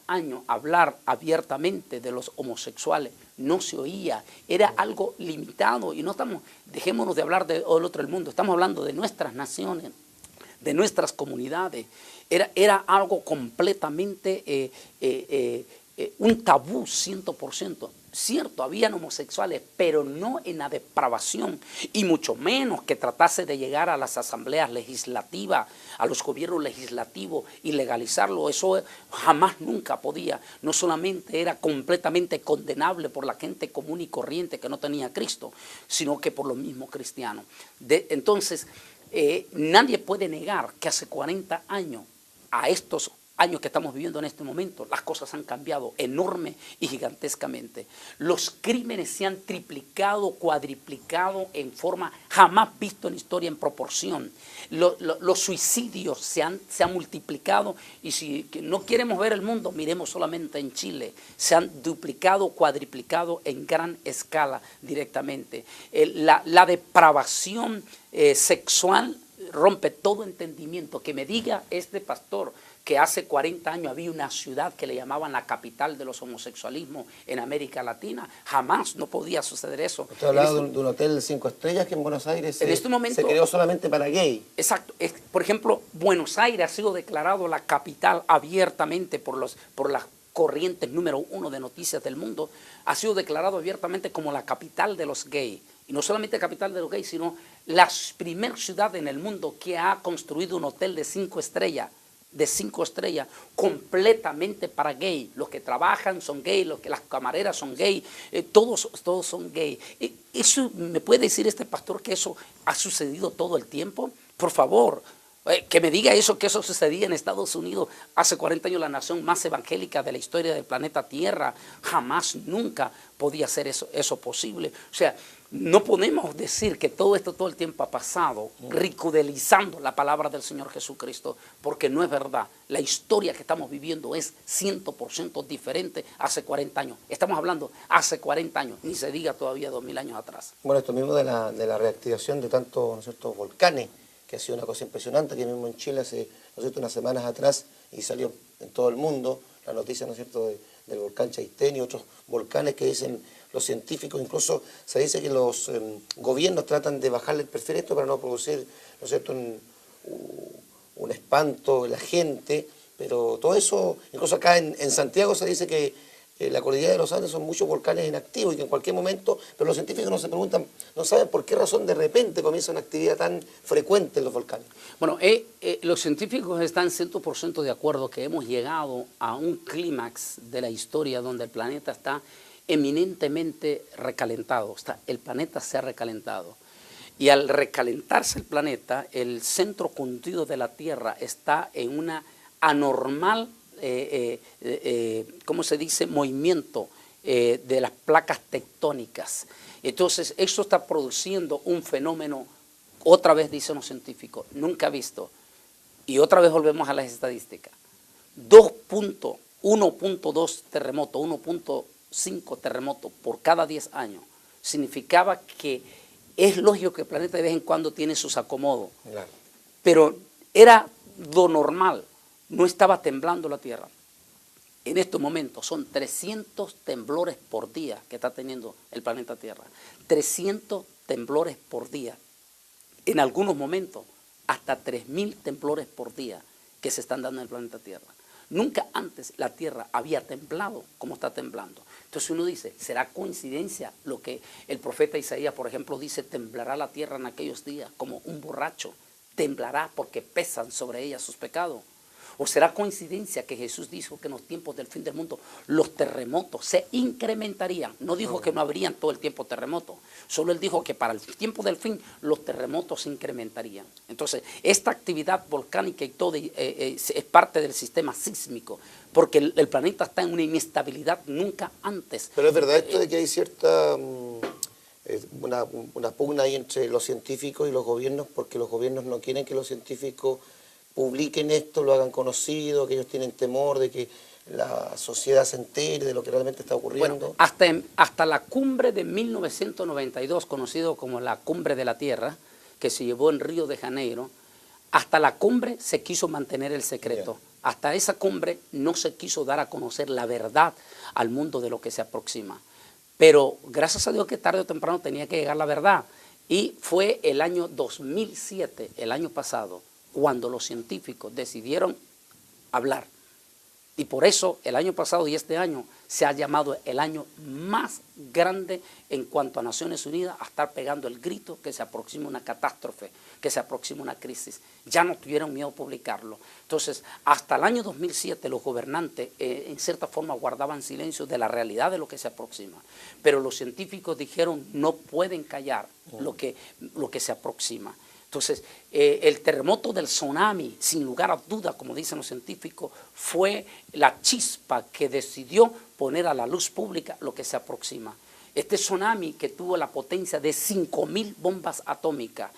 años hablar abiertamente de los homosexuales no se oía, era algo limitado y no estamos, dejémonos de hablar del otro del mundo, estamos hablando de nuestras naciones, de nuestras comunidades, era algo completamente un tabú 100%. Cierto, habían homosexuales, pero no en la depravación, y mucho menos que tratase de llegar a las asambleas legislativas, a los gobiernos legislativos y legalizarlo. Eso jamás nunca podía. No solamente era completamente condenable por la gente común y corriente que no tenía a Cristo, sino que por los mismos cristianos. Entonces, nadie puede negar que hace 40 años, a estos años que estamos viviendo en este momento, las cosas han cambiado enorme y gigantescamente. Los crímenes se han triplicado, cuadriplicado en forma jamás visto en historia en proporción. Los suicidios se han multiplicado, y si no queremos ver el mundo, miremos solamente en Chile. Se han duplicado, cuadriplicado en gran escala directamente. La depravación sexual rompe todo entendimiento. Que me diga este pastor que hace 40 años había una ciudad que le llamaban la capital de los homosexualismos en América Latina, jamás, no podía suceder eso. Usted hablaba de un hotel de 5 estrellas que en Buenos Aires en este momento, se creó solamente para gay. Exacto. Por ejemplo, Buenos Aires ha sido declarado la capital abiertamente por las corrientes número 1 de noticias del mundo, ha sido declarado abiertamente como la capital de los gays. Y no solamente capital de los gays, sino la primera ciudad en el mundo que ha construido un hotel de 5 estrellas, completamente para gay. Los que trabajan son gay, las camareras son gay, todos son gay. ¿Eso me puede decir este pastor que eso ha sucedido todo el tiempo? Por favor, que me diga eso, que eso sucedía en Estados Unidos hace 40 años, la nación más evangélica de la historia del planeta Tierra. Jamás, nunca podía ser eso posible. O sea, no podemos decir que todo esto todo el tiempo ha pasado ridiculizando la palabra del Señor Jesucristo, porque no es verdad. La historia que estamos viviendo es 100% diferente hace 40 años. Estamos hablando hace 40 años, ni se diga todavía 2000 años atrás. Bueno, esto mismo de la reactivación de tantos, ¿no es cierto?, volcanes, que ha sido una cosa impresionante, que mismo en Chile hace, ¿no es cierto?, unas semanas atrás, y salió en todo el mundo la noticia, ¿no es cierto?, del volcán Chaitén y otros volcanes que dicen los científicos. Incluso se dice que los gobiernos tratan de bajarle el perfil a esto para no producir, ¿no es cierto?, un espanto en la gente, pero todo eso, incluso acá en Santiago se dice que la cordillera de los Andes son muchos volcanes inactivos y que en cualquier momento, pero los científicos no se preguntan, no saben por qué razón de repente comienza una actividad tan frecuente en los volcanes. Bueno, los científicos están 100% de acuerdo que hemos llegado a un clímax de la historia donde el planeta está eminentemente recalentado. El planeta se ha recalentado. Y al recalentarse el planeta, el centro conductivo de la Tierra está en una anormal ¿cómo se dice?, movimiento de las placas tectónicas. Entonces, esto está produciendo un fenómeno, otra vez dicen los científicos, nunca visto. Y otra vez volvemos a las estadísticas. 1.2 terremotos, 1.5 terremotos por cada 10 años. Significaba que es lógico que el planeta de vez en cuando tiene sus acomodos. Claro. Pero era lo normal. No estaba temblando la Tierra. En estos momentos son 300 temblores por día que está teniendo el planeta Tierra. 300 temblores por día. En algunos momentos, hasta 3000 temblores por día que se están dando en el planeta Tierra. Nunca antes la Tierra había temblado como está temblando. Entonces uno dice, ¿será coincidencia lo que el profeta Isaías, por ejemplo, dice, temblará la Tierra en aquellos días como un borracho? Temblará porque pesan sobre ella sus pecados. ¿O será coincidencia que Jesús dijo que en los tiempos del fin del mundo los terremotos se incrementarían? No dijo que no habrían todo el tiempo terremotos, solo él dijo que para el tiempo del fin los terremotos se incrementarían. Entonces, esta actividad volcánica y todo es parte del sistema sísmico, porque el planeta está en una inestabilidad nunca antes. Pero es verdad esto de que hay cierta una pugna ahí entre los científicos y los gobiernos, porque los gobiernos no quieren que los científicos publiquen esto, lo hagan conocido, que ellos tienen temor de que la sociedad se entere de lo que realmente está ocurriendo. Bueno, hasta la cumbre de 1992, conocido como la Cumbre de la Tierra, que se llevó en Río de Janeiro, hasta la cumbre se quiso mantener el secreto. hasta esa cumbre no se quiso dar a conocer la verdad al mundo de lo que se aproxima. Pero gracias a Dios que tarde o temprano tenía que llegar la verdad. Y fue el año 2007, el año pasado, cuando los científicos decidieron hablar. Y por eso el año pasado y este año se ha llamado el año más grande en cuanto a Naciones Unidas a estar pegando el grito que se aproxima una catástrofe, que se aproxima una crisis. Ya no tuvieron miedo a publicarlo. Entonces, hasta el año 2007 los gobernantes en cierta forma guardaban silencio de la realidad de lo que se aproxima. Pero los científicos dijeron no pueden callar lo que se aproxima. Entonces, el terremoto del tsunami, sin lugar a duda, como dicen los científicos, fue la chispa que decidió poner a la luz pública lo que se aproxima. Este tsunami que tuvo la potencia de 5.000 bombas atómicas,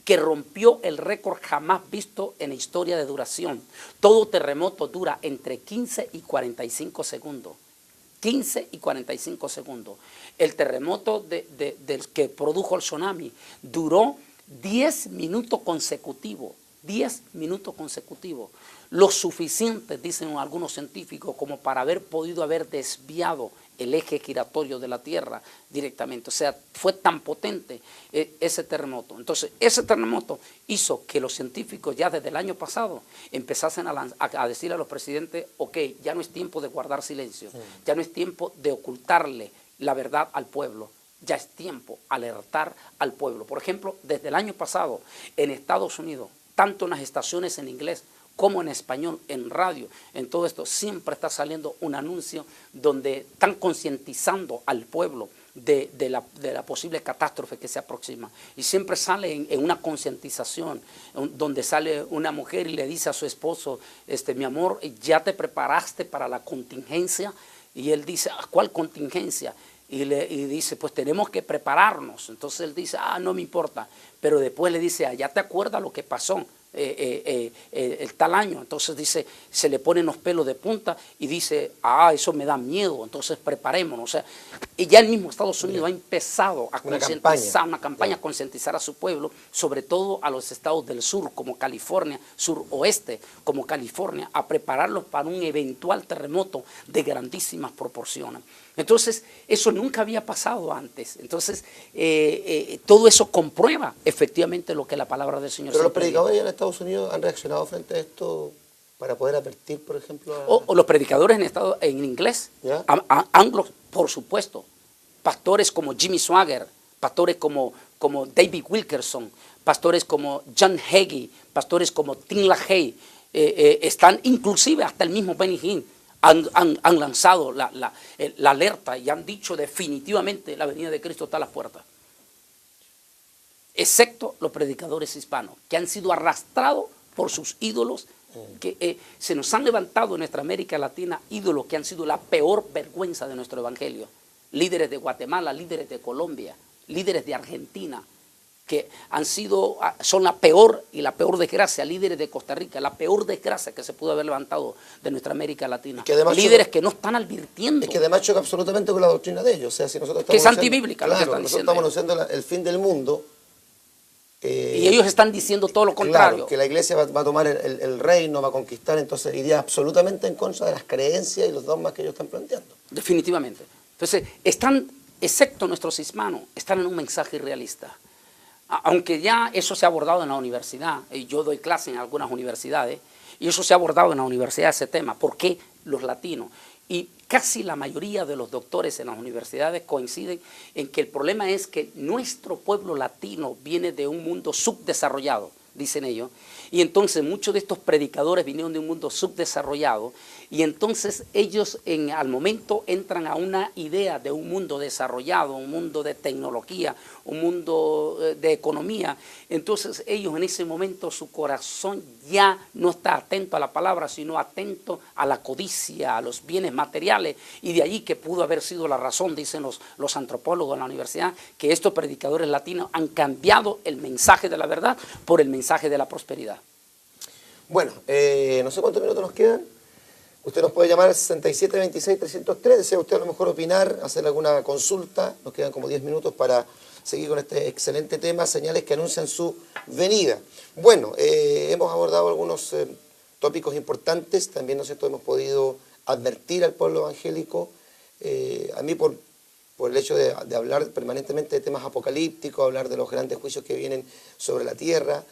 que rompió el récord jamás visto en la historia de duración. Todo terremoto dura entre 15 y 45 segundos. 15 y 45 segundos. El terremoto del que produjo el tsunami duró 10 minutos consecutivos, 10 minutos consecutivos, lo suficiente, dicen algunos científicos, como para haber podido haber desviado el eje giratorio de la Tierra directamente. O sea, fue tan potente ese terremoto. Entonces, ese terremoto hizo que los científicos ya desde el año pasado empezasen a decirle a los presidentes, ok, ya no es tiempo de guardar silencio, ya no es tiempo de ocultarle la verdad al pueblo. Ya es tiempo alertar al pueblo. Por ejemplo, desde el año pasado en Estados Unidos, tanto en las estaciones en inglés como en español, en radio, en todo esto, siempre está saliendo un anuncio donde están concientizando al pueblo de la posible catástrofe que se aproxima. Y siempre sale en una concientización donde sale una mujer y le dice a su esposo, mi amor, ¿ya te preparaste para la contingencia? Y él dice, ¿cuál contingencia? Y dice, pues tenemos que prepararnos. Entonces él dice, no me importa. Pero después le dice, ¿ya te acuerdas lo que pasó el tal año? Entonces dice, se le ponen los pelos de punta y dice, eso me da miedo, entonces preparémonos. O sea, y ya el mismo Estados Unidos ha empezado a concientizar, una campaña a concientizar a su pueblo, sobre todo a los estados del sur, como California, suroeste, como California, a prepararlos para un eventual terremoto de grandísimas proporciones. Entonces, eso nunca había pasado antes. Entonces, todo eso comprueba efectivamente lo que la palabra del Señor. Pero los predicadores en Estados Unidos han reaccionado frente a esto para poder advertir, por ejemplo, o los predicadores en inglés, anglos, por supuesto. Pastores como Jimmy Swaggart, pastores como David Wilkerson, pastores como John Hagee, pastores como Tim LaHaye, están inclusive hasta el mismo Benny Hinn. Han lanzado la alerta y han dicho definitivamente la venida de Cristo está a las puertas. Excepto los predicadores hispanos, que han sido arrastrados por sus ídolos, que se nos han levantado en nuestra América Latina ídolos que han sido la peor vergüenza de nuestro evangelio. Líderes de Guatemala, líderes de Colombia, líderes de Argentina, que son la peor y la peor desgracia, líderes de Costa Rica, la peor desgracia que se pudo haber levantado de nuestra América Latina. Líderes que no están advirtiendo. Es que además choca absolutamente con la doctrina de ellos. O sea, si nosotros estamos que es antibíblica. Claro, nosotros estamos anunciando el fin del mundo. Y ellos están diciendo todo lo contrario. Claro, que la iglesia va a tomar el reino, va a conquistar, entonces iría absolutamente en contra de las creencias y los dogmas que ellos están planteando. Definitivamente. Entonces, excepto nuestros hispanos, están en un mensaje irrealista. Aunque ya eso se ha abordado en la universidad, y yo doy clase en algunas universidades, y eso se ha abordado en la universidad ese tema, ¿por qué los latinos? Y casi la mayoría de los doctores en las universidades coinciden en que el problema es que nuestro pueblo latino viene de un mundo subdesarrollado, dicen ellos, y entonces muchos de estos predicadores vinieron de un mundo subdesarrollado, y entonces ellos al momento entran a una idea de un mundo desarrollado, un mundo de tecnología, un mundo de economía. Entonces ellos en ese momento su corazón ya no está atento a la palabra, sino atento a la codicia, a los bienes materiales, y de allí que pudo haber sido la razón, dicen los antropólogos en la universidad, que estos predicadores latinos han cambiado el mensaje de la verdad por el mensaje de la prosperidad. Bueno, no sé cuántos minutos nos quedan. Usted nos puede llamar al 6726-303, desea usted a lo mejor opinar, hacer alguna consulta, nos quedan como 10 minutos para seguir con este excelente tema, señales que anuncian su venida. Bueno, hemos abordado algunos tópicos importantes. También, ¿no es cierto?, hemos podido advertir al pueblo evangélico. A mí por el hecho de hablar permanentemente de temas apocalípticos, hablar de los grandes juicios que vienen sobre la tierra.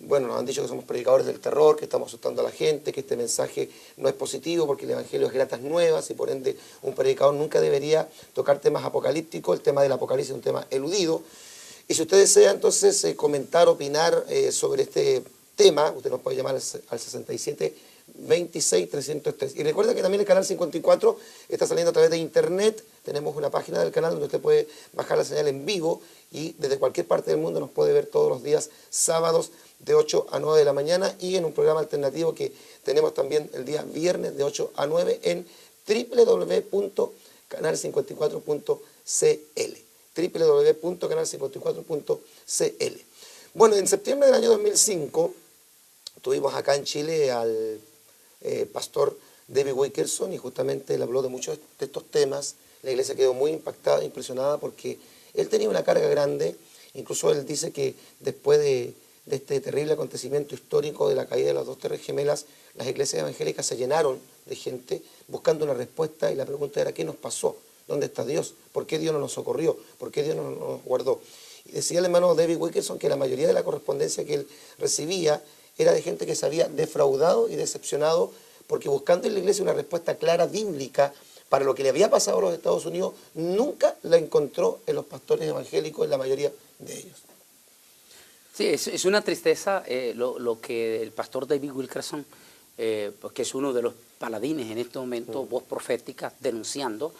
Bueno, nos han dicho que somos predicadores del terror, que estamos asustando a la gente, que este mensaje no es positivo porque el Evangelio es gratas nuevas y por ende un predicador nunca debería tocar temas apocalípticos. El tema del apocalipsis es un tema eludido. Y si usted desea entonces comentar, opinar sobre este tema, usted nos puede llamar al 67 26 303. Y recuerda que también el canal 54 está saliendo a través de internet. Tenemos una página del canal donde usted puede bajar la señal en vivo y desde cualquier parte del mundo nos puede ver todos los días sábados de 8 a 9 de la mañana y en un programa alternativo que tenemos también el día viernes de 8 a 9 en www.canal54.cl www.canal54.cl. Bueno, en septiembre del año 2005 tuvimos acá en Chile al pastor David Wilkerson y justamente él habló de muchos de estos temas. La iglesia quedó muy impactada, impresionada porque él tenía una carga grande. Incluso él dice que después de este terrible acontecimiento histórico de la caída de las dos torres gemelas, las iglesias evangélicas se llenaron de gente buscando una respuesta y la pregunta era: ¿qué nos pasó? ¿Dónde está Dios? ¿Por qué Dios no nos socorrió? ¿Por qué Dios no nos guardó? Y decía el hermano David Wilkerson que la mayoría de la correspondencia que él recibía era de gente que se había defraudado y decepcionado porque buscando en la iglesia una respuesta clara, bíblica, para lo que le había pasado a los Estados Unidos, nunca la encontró en los pastores evangélicos, en la mayoría de ellos. Sí, es una tristeza lo que el pastor David Wilkerson, que es uno de los paladines en este momento, voz profética, denunciando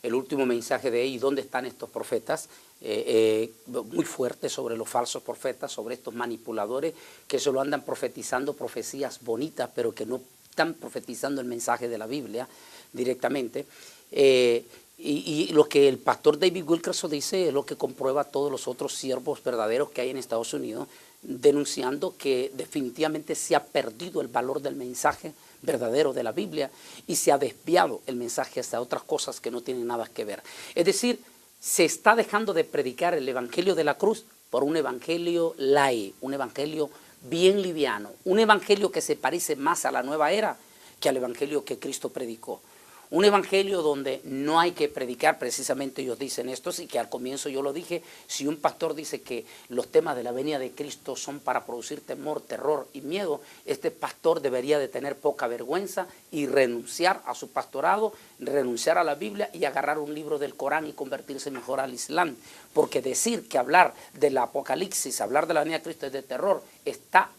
el último mensaje de ¿y dónde están estos profetas? Muy fuerte sobre los falsos profetas, sobre estos manipuladores que solo andan profetizando profecías bonitas, pero que no están profetizando el mensaje de la Biblia directamente. Y lo que el pastor David Wilkerson dice es lo que comprueba todos los otros siervos verdaderos que hay en Estados Unidos, denunciando que definitivamente se ha perdido el valor del mensaje verdadero de la Biblia y se ha desviado el mensaje hacia otras cosas que no tienen nada que ver. Es decir, se está dejando de predicar el evangelio de la cruz por un evangelio light, un evangelio bien liviano, un evangelio que se parece más a la nueva era que al evangelio que Cristo predicó. Un evangelio donde no hay que predicar, precisamente ellos dicen esto, y que al comienzo yo lo dije: si un pastor dice que los temas de la venida de Cristo son para producir temor, terror y miedo, este pastor debería de tener poca vergüenza y renunciar a su pastorado, renunciar a la Biblia y agarrar un libro del Corán y convertirse mejor al Islam. Porque decir que hablar del Apocalipsis, hablar de la venida de Cristo es de terror, está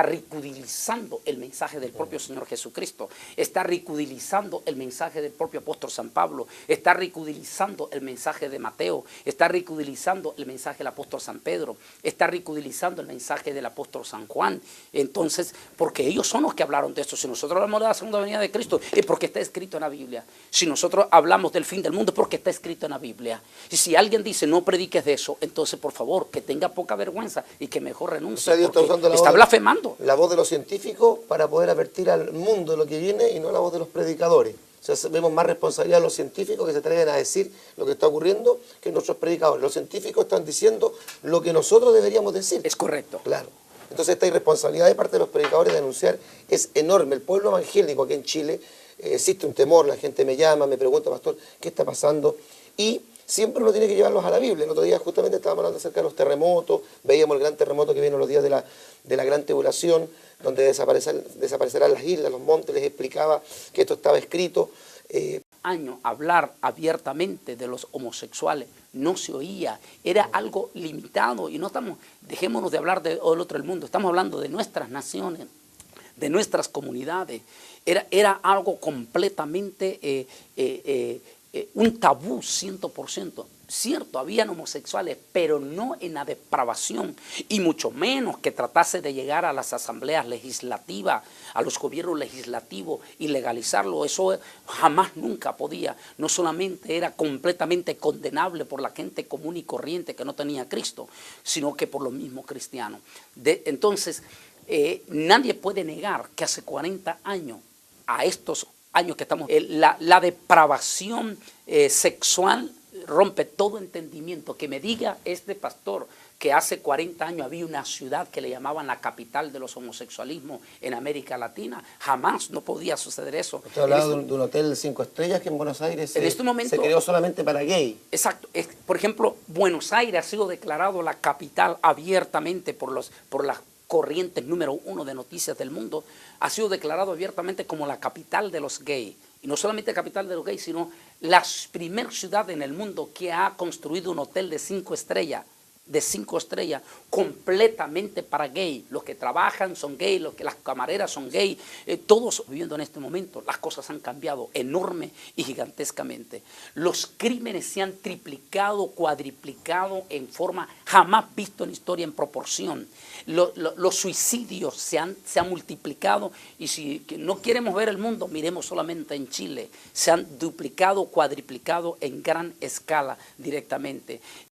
ridiculizando el mensaje del propio Señor Jesucristo, está ridiculizando el mensaje del propio apóstol San Pablo, está ridiculizando el mensaje de Mateo, está ridiculizando el mensaje del apóstol San Pedro, está ridiculizando el mensaje del apóstol San Juan. Entonces, porque ellos son los que hablaron de esto. Si nosotros hablamos de la segunda venida de Cristo, es porque está escrito en la Biblia. Si nosotros hablamos del fin del mundo, es porque está escrito en la Biblia. Y si alguien dice no prediques de eso, entonces por favor, que tenga poca vergüenza y que mejor renuncie. O sea, Dios está usando está blasfemando. La voz de los científicos para poder advertir al mundo de lo que viene y no la voz de los predicadores. O sea, vemos más responsabilidad a los científicos que se atreven a decir lo que está ocurriendo que nuestros predicadores. Los científicos están diciendo lo que nosotros deberíamos decir. Es correcto. Claro. Entonces esta irresponsabilidad de parte de los predicadores de anunciar es enorme. El pueblo evangélico aquí en Chile, existe un temor, la gente me llama, me pregunta: pastor, ¿qué está pasando? Y siempre uno tiene que llevarlos a la Biblia. El otro día justamente estábamos hablando acerca de los terremotos, veíamos el gran terremoto que vino los días de la gran tribulación, donde desaparecerán las islas, los montes. Les explicaba que esto estaba escrito. Hablar abiertamente de los homosexuales no se oía, era algo limitado, y no estamos, dejémonos de hablar del otro del mundo, estamos hablando de nuestras naciones, de nuestras comunidades. Era algo completamente un tabú 100%. Cierto, habían homosexuales, pero no en la depravación, y mucho menos que tratase de llegar a las asambleas legislativas, a los gobiernos legislativos y legalizarlo. Eso jamás, nunca podía. No solamente era completamente condenable por la gente común y corriente que no tenía a Cristo, sino que por los mismos cristianos. Entonces, nadie puede negar que hace 40 años, a estos años que estamos, la depravación sexual rompe todo entendimiento. Que me diga este pastor que hace 40 años había una ciudad que le llamaban la capital de los homosexualismos en América Latina. Jamás no podía suceder eso. Usted hablaba de un hotel 5 estrellas que en Buenos Aires se creó solamente para gay. Exacto. Por ejemplo, Buenos Aires ha sido declarado la capital abiertamente por las corrientes número 1 de noticias del mundo. Ha sido declarado abiertamente como la capital de los gays. Y no solamente capital de los gays, sino la primera ciudad en el mundo que ha construido un hotel de 5 estrellas. Completamente para gay. Los que trabajan son gay, las camareras son gay, todos viviendo en este momento. Las cosas han cambiado enorme y gigantescamente. Los crímenes se han triplicado, cuadriplicado en forma jamás visto en historia en proporción. Los suicidios se han multiplicado, y si no queremos ver el mundo, miremos solamente en Chile. Se han duplicado, cuadriplicado en gran escala directamente.